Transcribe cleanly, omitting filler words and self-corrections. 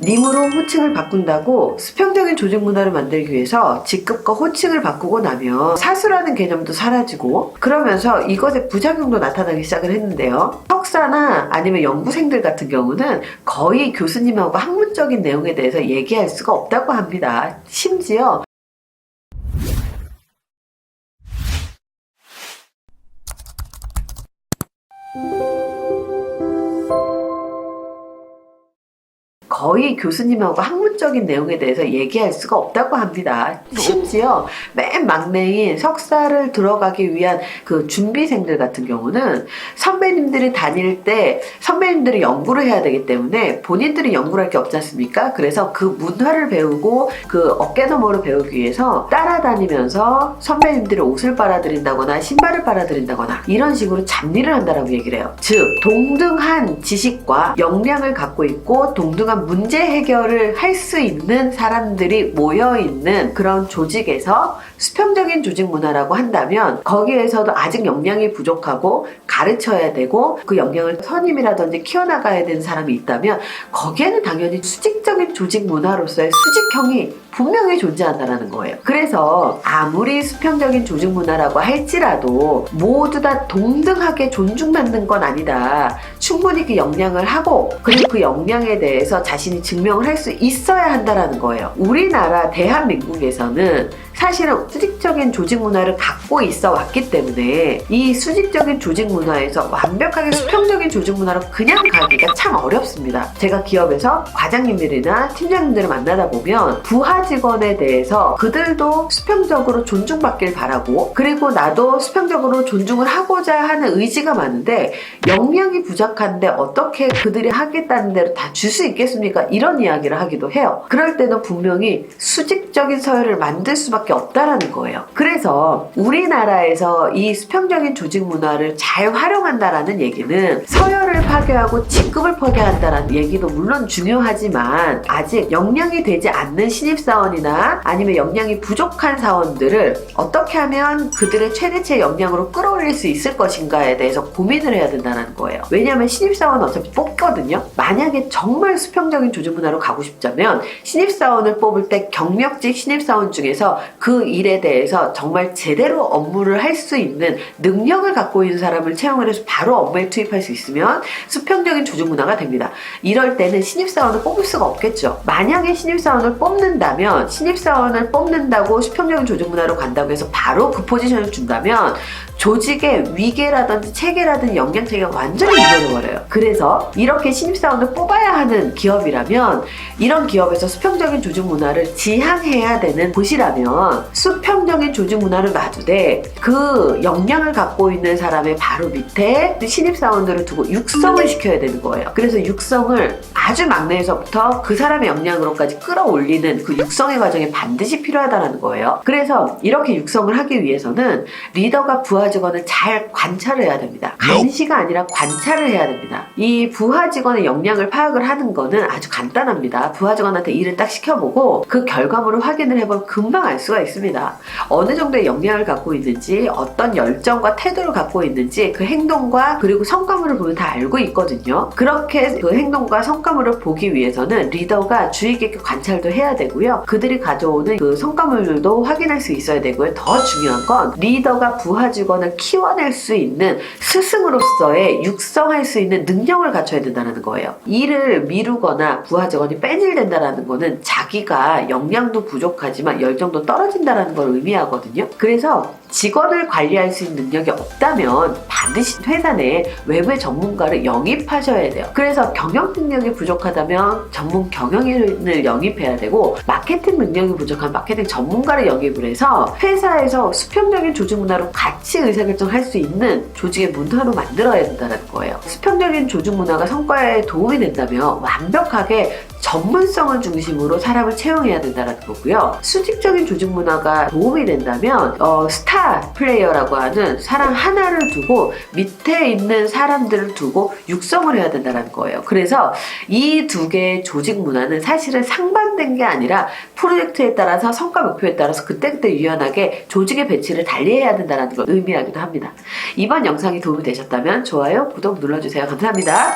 님으로 호칭을 바꾼다고 수평적인 조직 문화를 만들기 위해서 직급과 호칭을 바꾸고 나면 사수라는 개념도 사라지고 그러면서 이것의 부작용도 나타나기 시작을 했는데요. 석사나 아니면 연구생들 같은 경우는 거의 교수님하고 학문적인 내용에 대해서 얘기할 수가 없다고 합니다. 심지어 거의 교수님하고 학문적인 내용에 대해서 얘기할 수가 없다고 합니다. 심지어 맨 막내인 석사를 들어가기 위한 그 준비생들 같은 경우는 선배님들이 다닐 때 선배님들이 연구를 해야 되기 때문에 본인들이 연구를 할 게 없지 않습니까? 그래서 그 문화를 배우고 그 어깨너머를 배우기 위해서 따라다니면서 선배님들이 옷을 빨아들인다거나 신발을 빨아들인다거나 이런 식으로 잡일을 한다라고 얘기를 해요. 즉 동등한 지식과 역량을 갖고 있고 동등한 문제 해결을 할 수 있는 사람들이 모여있는 그런 조직에서 수평적인 조직 문화라고 한다면 거기에서도 아직 역량이 부족하고 가르쳐야 되고 그 역량을 선임이라든지 키워나가야 되는 사람이 있다면 거기에는 당연히 수직적인 조직 문화로서의 수직형이 분명히 존재한다는 거예요. 그래서 아무리 수평적인 조직 문화라고 할지라도 모두 다 동등하게 존중받는 건 아니다. 충분히 그 역량을 하고 그리고 그 역량에 대해서 자신이 증명을 할 수 있어야 한다는 거예요. 우리나라 대한민국에서는 사실은 수직적인 조직 문화를 갖고 있어 왔기 때문에 이 수직적인 조직 문화에서 완벽하게 수평적인 조직 문화로 그냥 가기가 참 어렵습니다. 제가 기업에서 과장님들이나 팀장님들을 만나다 보면 부하 직원에 대해서 그들도 수평적으로 존중받길 바라고 그리고 나도 수평적으로 존중을 하고자 하는 의지가 많은데 역량이 부족한데 어떻게 그들이 하겠다는 대로 다 줄 수 있겠습니까? 이런 이야기를 하기도 해요. 그럴 때는 분명히 수직적인 서열을 만들 수밖에 없다라는 거예요. 그래서 우리나라에서 이 수평적인 조직 문화를 잘 활용한다라는 얘기는 서열을 파괴하고 직급을 파괴한다라는 얘기도 물론 중요하지만 아직 역량이 되지 않는 신입사원이나 아니면 역량이 부족한 사원들을 어떻게 하면 그들의 최대치의 역량으로 끌어올릴 수 있을 것인가에 대해서 고민을 해야 된다는 거예요. 왜냐하면 신입사원은 어차피 뽑거든요. 만약에 정말 수평적인 조직 문화로 가고 싶자면 신입사원을 뽑을 때 경력직 신입사원 중에서 그 일에 대해서 정말 제대로 업무를 할 수 있는 능력을 갖고 있는 사람을 채용을 해서 바로 업무에 투입할 수 있으면 수평적인 조직 문화가 됩니다. 이럴 때는 신입사원을 뽑을 수가 없겠죠. 만약에 신입사원을 뽑는다면 신입사원을 뽑는다고 수평적인 조직 문화로 간다고 해서 바로 그 포지션을 준다면 조직의 위계라든지 체계라든지 역량체계가 완전히 무너져버려요. 그래서 이렇게 신입사원을 뽑아야 하는 기업이라면 이런 기업에서 수평적인 조직 문화를 지향해야 되는 곳이라면 수평적인 조직 문화를 놔두되 그 역량을 갖고 있는 사람의 바로 밑에 신입사원들을 두고 육성을 시켜야 되는 거예요. 그래서 육성을 아주 막내에서부터 그 사람의 역량으로까지 끌어올리는 그 육성의 과정이 반드시 필요하다는 거예요. 그래서 이렇게 육성을 하기 위해서는 리더가 부하 직원을 잘 관찰을 해야 됩니다. 감시가 아니라 관찰을 해야 됩니다. 이 부하 직원의 역량을 파악을 하는 거는 아주 간단합니다. 부하 직원한테 일을 딱 시켜보고 그 결과물을 확인을 해보면 금방 알 수가 있습니다. 어느 정도의 역량을 갖고 있는지 어떤 열정과 태도를 갖고 있는지 그 행동과 그리고 성과물을 보면 다 알고 있거든요. 그렇게 그 행동과 성과물을 보기 위해서는 리더가 주의 깊게 관찰도 해야 되고요. 그들이 가져오는 그 성과물들도 확인할 수 있어야 되고요. 더 중요한 건 리더가 부하 직원을 키워낼 수 있는 스승으로서의 육성할 수 있는 능력을 갖춰야 된다는 거예요. 일을 미루거나 부하 직원이 빼일된다는 거는 자기가 역량도 부족하지만 열정도 떨어진다는 걸 의미하거든요. 그래서 직원을 관리할 수 있는 능력이 없다면 반드시 회사 내에 외부 전문가를 영입하셔야 돼요. 그래서 경영 능력이 부족하다면 전문 경영인을 영입해야 되고 마케팅 능력이 부족한 마케팅 전문가를 영입을 해서 회사에서 수평적인 조직 문화로 같이 의사결정할 수 있는 조직의 문화로 만들어야 된다는 거예요. 수평적인 조직 문화가 성과에 도움이 된다면 완벽하게 전문성을 중심으로 사람을 채용해야 된다는 거고요. 수직적인 조직 문화가 도움이 된다면 스타 플레이어라고 하는 사람 하나를 두고 밑에 있는 사람들을 두고 육성을 해야 된다는 거예요. 그래서 이 두 개의 조직 문화는 사실은 상반된 게 아니라 프로젝트에 따라서 성과 목표에 따라서 그때그때 유연하게 조직의 배치를 달리해야 된다는 걸 의미하기도 합니다. 이번 영상이 도움이 되셨다면 좋아요, 구독 눌러주세요. 감사합니다.